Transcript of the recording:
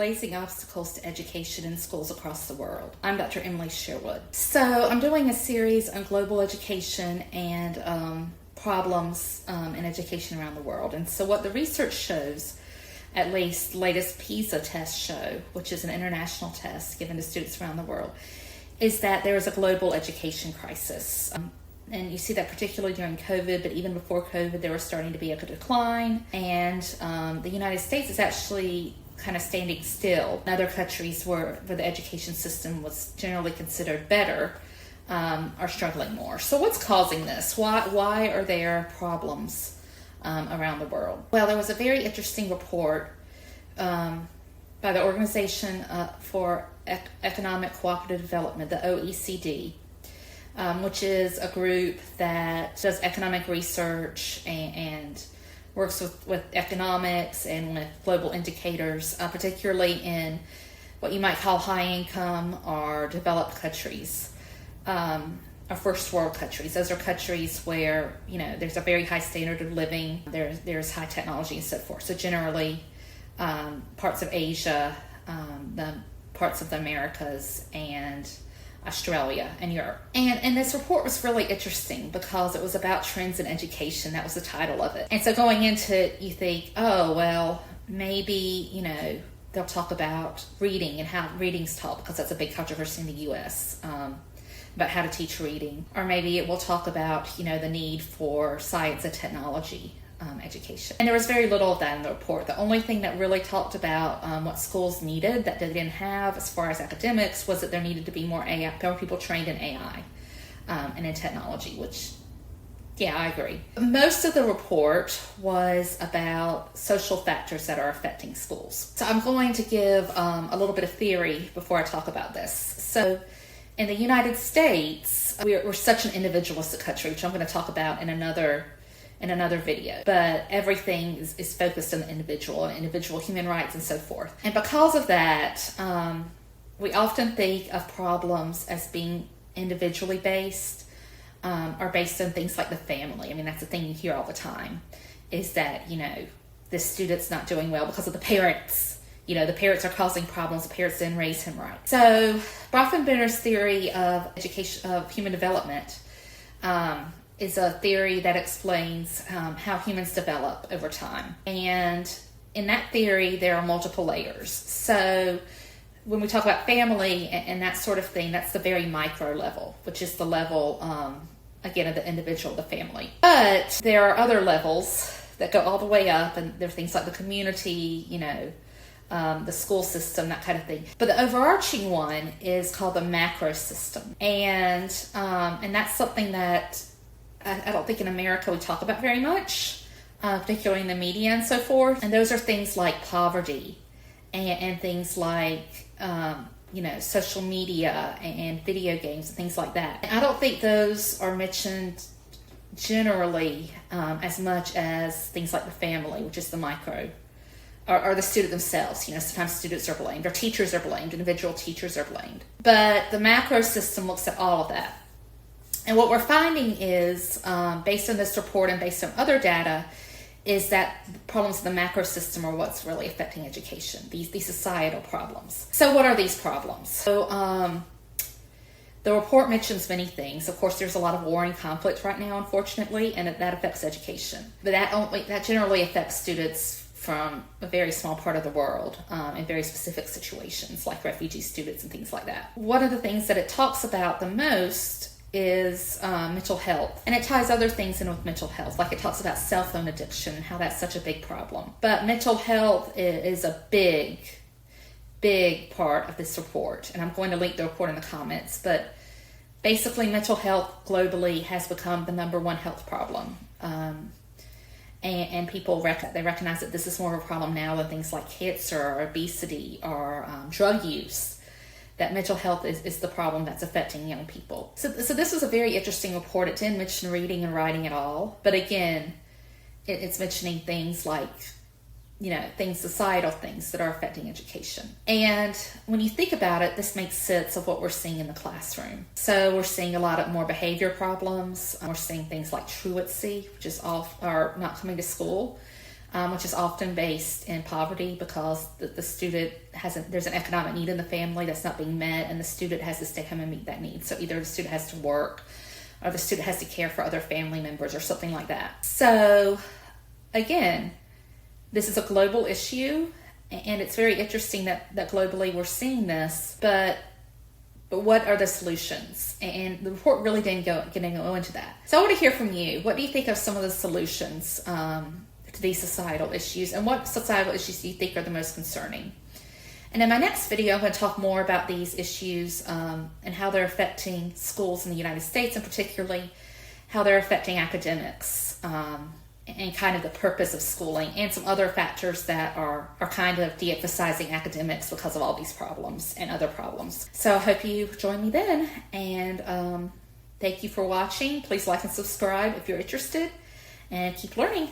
Erasing Obstacles to Education in Schools Across the World. I'm Dr. Emily Sherwood. So I'm doing a series on global education and problems in education around the world. And so what the research shows, at least latest PISA tests show, which is an international test given to students around the world, is that there is a global education crisis. And you see that particularly during COVID, but even before COVID, there was starting to be a decline. And the United States is actually kind of standing still. Other countries where the education system was generally considered better are struggling more. So what's causing this? Why are there problems around the world? Well, there was a very interesting report by the Organization for Economic Cooperative Development, the OECD, which is a group that does economic research and works with economics and with global indicators, particularly in what you might call high income or developed countries, or first world countries. Those are countries where, you know, there's a very high standard of living, there's high technology and so forth. So generally, parts of Asia, the parts of the Americas, and Australia and Europe. And this report was really interesting because it was about trends in education. That was the title of it. And so going into it, you think, oh, well, maybe, you know, they'll talk about reading and how reading's taught, because that's a big controversy in the U.S., about how to teach reading. Or maybe it will talk about, you know, the need for science and technology education. And there was very little of that in the report. The only thing that really talked about what schools needed that they didn't have as far as academics was that there needed to be more people trained in AI and in technology, which, yeah, I agree. Most of the report was about social factors that are affecting schools. So I'm going to give a little bit of theory before I talk about this. So in the United States, we're such an individualistic country, which I'm going to talk about in another video, but everything is focused on the individual human rights and so forth. And because of that, we often think of problems as being individually based, or based on things like the family. I mean, that's the thing you hear all the time, is that, you know, the student's not doing well because of the parents. You know, the parents are causing problems, the parents didn't raise him right. So Bronfenbrenner's theory of education, of human development, is a theory that explains how humans develop over time. And in that theory, there are multiple layers. So when we talk about family and that sort of thing, that's the very micro level, which is the level, again, of the individual, the family. But there are other levels that go all the way up, and there are things like the community, you know, the school system, that kind of thing. But the overarching one is called the macro system. And that's something that I don't think in America we talk about very much, particularly in the media and so forth. And those are things like poverty and things like, you know, social media and video games and things like that. And I don't think those are mentioned generally as much as things like the family, which is the micro, or the student themselves. You know, sometimes students are blamed, or teachers are blamed, individual teachers are blamed. But the macro system looks at all of that. And what we're finding is, based on this report and based on other data, is that the problems in the macro system are what's really affecting education, these societal problems. So what are these problems? So the report mentions many things. Of course, there's a lot of war and conflict right now, unfortunately, and that affects education. But that generally affects students from a very small part of the world in very specific situations, like refugee students and things like that. One of the things that it talks about the most is mental health. And it ties other things in with mental health, like it talks about cell phone addiction and how that's such a big problem. But mental health is a big part of this report. And I'm going to link the report in the comments. But basically, mental health globally has become the number one health problem. And people recognize that this is more of a problem now than things like cancer or obesity or drug use. That mental health is the problem that's affecting young people. So this was a very interesting report. It didn't mention reading and writing at all. But again, it's mentioning things like, you know, societal things that are affecting education. And when you think about it, this makes sense of what we're seeing in the classroom. So we're seeing a lot more behavior problems. We're seeing things like truancy, which is or not coming to school. which is often based in poverty because the student there's an economic need in the family that's not being met, and the student has to stay home and meet that need. So either the student has to work or the student has to care for other family members or something like that. So again, this is a global issue, and it's very interesting that globally we're seeing this, but what are the solutions? And the report really didn't go into that. So I want to hear from you. What do you think of some of the solutions to these societal issues, and what societal issues do you think are the most concerning? And in my next video, I'm going to talk more about these issues and how they're affecting schools in the United States, and particularly how they're affecting academics and kind of the purpose of schooling, and some other factors that are kind of de-emphasizing academics because of all these problems and other problems. So I hope you join me then, and thank you for watching. Please like and subscribe if you're interested, and keep learning.